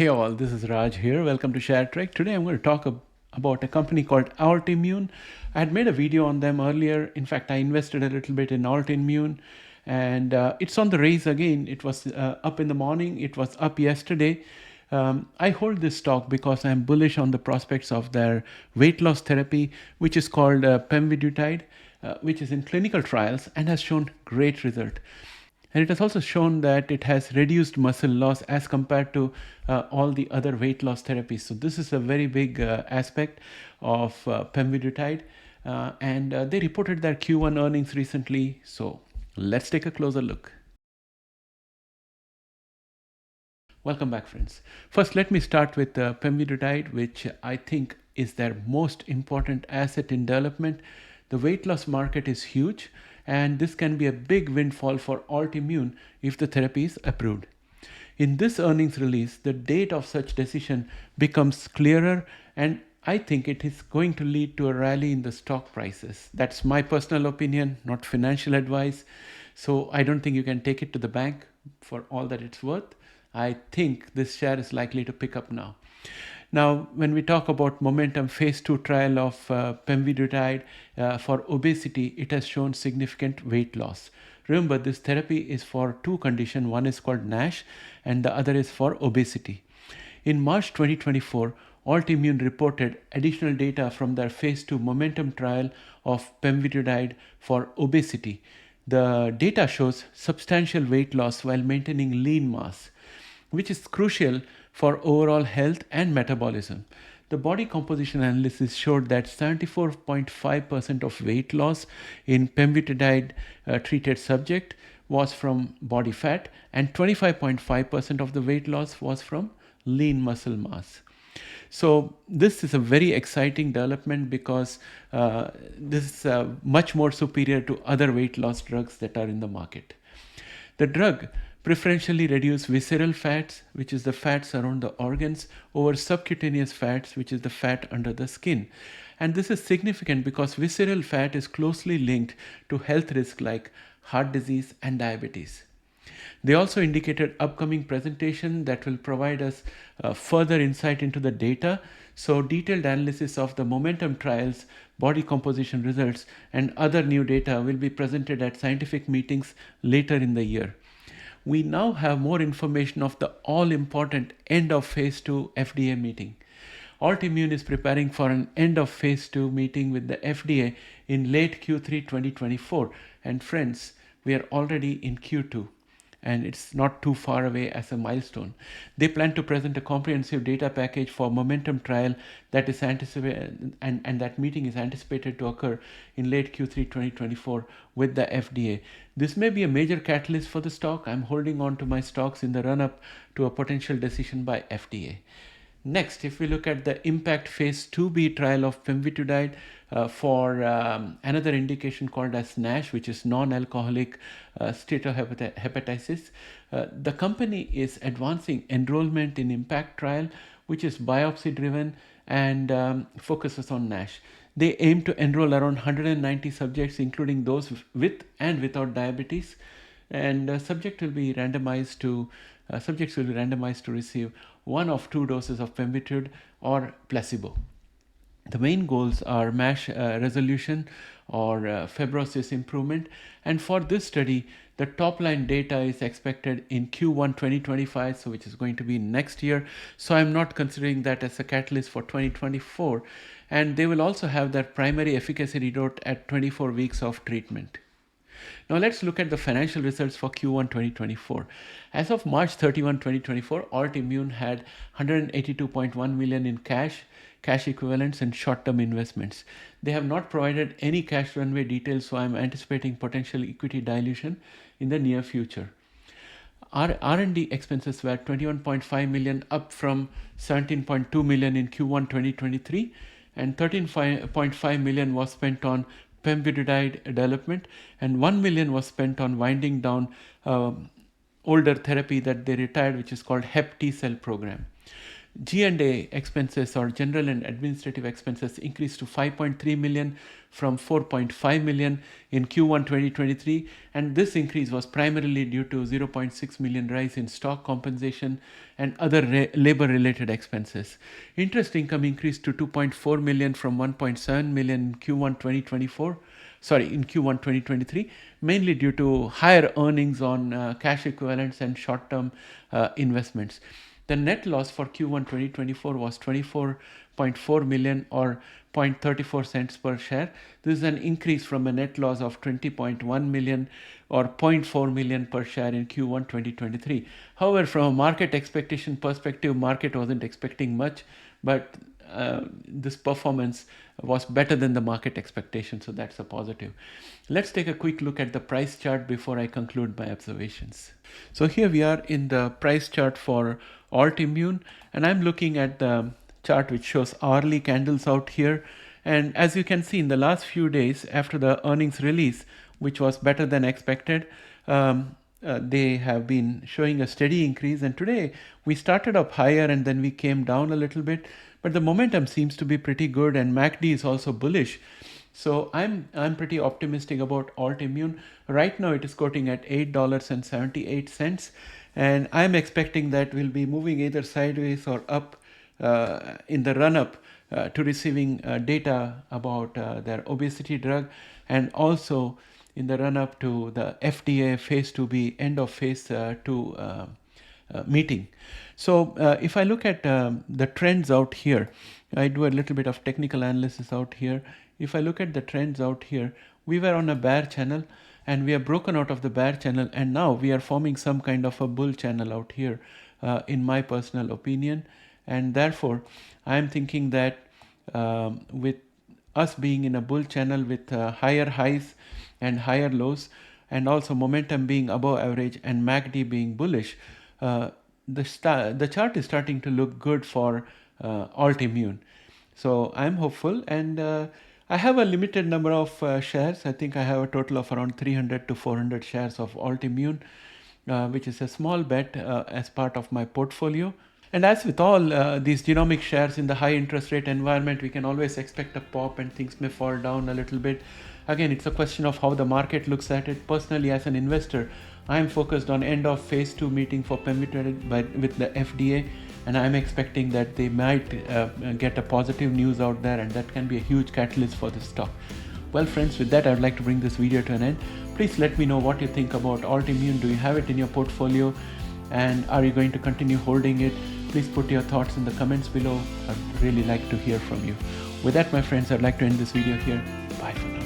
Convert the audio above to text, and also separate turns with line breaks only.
Hey all, this is Raj here. Welcome to ShareTreck. Today I'm going to talk about a company called Altimmune. I had made a video on them earlier. In fact, I invested a little bit in Altimmune and it's on the rise again. It was up in the morning. It was up yesterday. I hold this stock because I'm bullish on the prospects of their weight loss therapy, which is called pemvidutide, which is in clinical trials and has shown great result. And it has also shown that it has reduced muscle loss as compared to all the other weight loss therapies. So this is a very big aspect of pemvidutide. And they reported their Q1 earnings recently. So let's take a closer look. Welcome back, friends. First, let me start with pemvidutide, which I think is their most important asset in development. The weight loss market is huge, and this can be a big windfall for Altimmune if the therapy is approved. In this earnings release, the date of such decision becomes clearer, and I think it is going to lead to a rally in the stock prices. That's my personal opinion, not financial advice. So I don't think you can take it to the bank for all that it's worth. I think this share is likely to pick up now. Now, when we talk about momentum phase 2 trial of pemvidutide for obesity, it has shown significant weight loss. Remember, this therapy is for two conditions. One is called NASH and the other is for obesity. In March 2024, Altimmune reported additional data from their phase 2 momentum trial of pemvidutide for obesity. The data shows substantial weight loss while maintaining lean mass, which is crucial for overall health and metabolism. The body composition analysis showed that 74.5% of weight loss in pemvidutide treated subject was from body fat and 25.5% of the weight loss was from lean muscle mass. So this is a very exciting development because this is much more superior to other weight loss drugs that are in the market. The drug preferentially reduce visceral fats, which is the fats around the organs, over subcutaneous fats, which is the fat under the skin. And this is significant because visceral fat is closely linked to health risks like heart disease and diabetes. They also indicated upcoming presentation that will provide us further insight into the data. So detailed analysis of the momentum trials, body composition results, and other new data will be presented at scientific meetings later in the year. We now have more information of the all-important end of phase 2 FDA meeting. Altimmune is preparing for an end of phase 2 meeting with the FDA in late Q3 2024. And friends, we are already in Q2 and it's not too far away as a milestone. They plan to present a comprehensive data package for momentum trial that is anticipated, and that meeting is anticipated to occur in late Q3 2024 with the FDA. This may be a major catalyst for the stock. I'm holding on to my stocks in the run-up to a potential decision by FDA. Next, if we look at the impact phase 2b trial of pemvidutide for another indication called as NASH, which is non-alcoholic steatohepatitis, the company is advancing enrollment in impact trial, which is biopsy driven and focuses on NASH. They aim to enroll around 190 subjects, including those with and without diabetes, and subjects will be randomized to receive one of two doses of pemvidutide or placebo. The main goals are MASH resolution or fibrosis improvement, and for this study, the top line data is expected in Q1 2025, so which is going to be next year. So I'm not considering that as a catalyst for 2024, and they will also have their primary efficacy readout at 24 weeks of treatment. Now let's look at the financial results for Q1 2024. As of March 31, 2024, Altimmune had 182.1 million in cash equivalents and short-term investments. They have not provided any cash runway details, so I'm anticipating potential equity dilution in the near future. Our R&D expenses were 21.5 million, up from 17.2 million in Q1 2023, and 13.5 million was spent on pemvidutide development, and 1 million was spent on winding down older therapy that they retired, which is called Hep T cell program. G&A expenses, or general and administrative expenses, increased to 5.3 million from 4.5 million in Q1 2023, and this increase was primarily due to 0.6 million rise in stock compensation and other labor related expenses. Interest income increased to 2.4 million from 1.7 million in Q1 2023, mainly due to higher earnings on cash equivalents and short-term investments. The net loss for Q1 2024 was 24.4 million, or 0.34 cents per share. This is an increase from a net loss of 20.1 million or 0.4 million per share in Q1 2023. However, from a market expectation perspective, market wasn't expecting much, but this performance was better than the market expectation, so that's a positive. Let's take a quick look at the price chart before I conclude my observations. So here we are in the price chart for Altimmune, and I'm looking at the chart which shows hourly candles out here. And as you can see, in the last few days after the earnings release, which was better than expected, they have been showing a steady increase. And today we started up higher and then we came down a little bit, but the momentum seems to be pretty good, and MACD is also bullish. So I'm pretty optimistic about Altimmune. Right now it is quoting at $8.78, and I'm expecting that we'll be moving either sideways or up in the run-up to receiving data about their obesity drug, and also in the run-up to the FDA phase 2B end of phase 2 meeting. So if I look at the trends out here, I do a little bit of technical analysis out here. If I look at the trends out here, we were on a bear channel and we are broken out of the bear channel, and now we are forming some kind of a bull channel out here, in my personal opinion. And therefore I am thinking that with us being in a bull channel with higher highs and higher lows, and also momentum being above average and MACD being bullish, the chart is starting to look good for Altimmune. So I'm hopeful, and I have a limited number of shares. I think I have a total of around 300 to 400 shares of Altimmune, which is a small bet as part of my portfolio. And as with all these genomic shares in the high interest rate environment, we can always expect a pop and things may fall down a little bit. Again, it's a question of how the market looks at it. Personally, as an investor, I am focused on end of phase 2 meeting for pemvidutide with the FDA, and I'm expecting that they might get a positive news out there, and that can be a huge catalyst for this stock. Well friends, with that I would like to bring this video to an end. Please let me know what you think about Altimmune. Do you have it in your portfolio, and are you going to continue holding it? Please put your thoughts in the comments below. I'd really like to hear from you. With that, my friends, I'd like to end this video here. Bye for now.